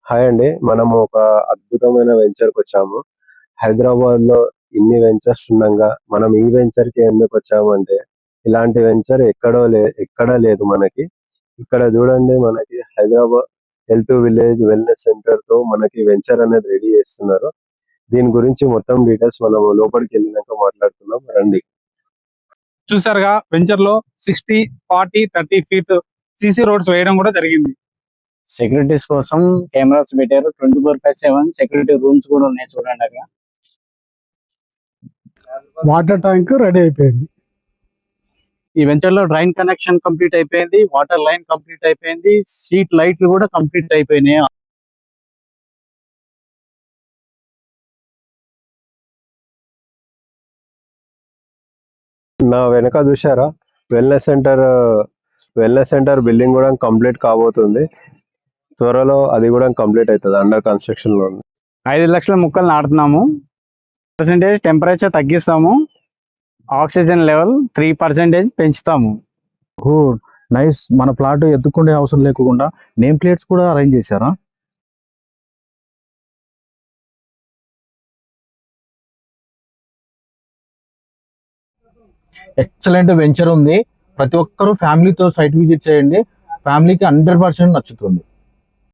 Hi అండి. మనము ఒక అద్భుతమైన వెంచర్‌కి వచ్చాము. హైదరాబాద్‌లో ఇన్ని వెంచర్స్ ఉండంగా, మనం ఈ వెంచర్‌కి ఎందుకొచ్చామంటే, ఇలాంటి వెంచర్ ఎక్కడా లేదు మనకి. ఇక్కడ చూడండి, మనకి హైదరాబాద్ హెల్త్ విలేజ్ వెల్‌నెస్ సెంటర్‌తో మనకి వెంచర్ అనేది రెడీ చేస్తున్నారు. దీని గురించి మొత్తం డీటెయిల్స్ మనము లోపలికెళ్ళినాక మాట్లాడుకుందాం రండి. చూసారుగా వెంచర్ లో 60, 40, 30 ఫీట్ సీసీ రోడ్స్ వేయడం కూడా జరిగింది. సెక్యూరిటీస్ కోసం కెమెరాస్ పెట్టారు. 24/7 సెక్యూరిటీ రూమ్స్ కూడా ఉన్నాయి చూడండి అక్కడ. వాటర్ ట్యాంక్ రెడీ అయిపోయింది. ఈ వెంచర్ లో డ్రైన్ కనెక్షన్ కంప్లీట్ అయిపోయింది, వాటర్ లైన్ కంప్లీట్ అయిపోయింది, సీట్ లైట్లు కూడా కంప్లీట్ అయిపోయినాయి. నా వెనక చూశారా, వెల్‌నెస్ సెంటర్ బిల్డింగ్ కూడా కంప్లీట్ కాబోతుంది. త్వరలో అది కూడా కంప్లీట్ అవుతుంది, అండర్ కన్స్ట్రక్షన్ లో ఉంది. 5 లక్షల మొక్కలు నాటుతున్నాము. టెంపరేచర్ తగ్గిస్తాము, ఆక్సిజన్ లెవెల్ 3% పెంచుతాము. Good, nice. మన ప్లాట్ ఎత్తుకునే అవసరం లేకుండా నేమ్ ప్లేట్స్ కూడా అరేంజ్ చేశారా? ఎక్సలెంట్ వెంచర్ ఉంది. ప్రతి ఒక్కరూ ఫ్యామిలీతో సైట్ విజిట్ చేయండి. ఫ్యామిలీకి 100% నచ్చుతుంది.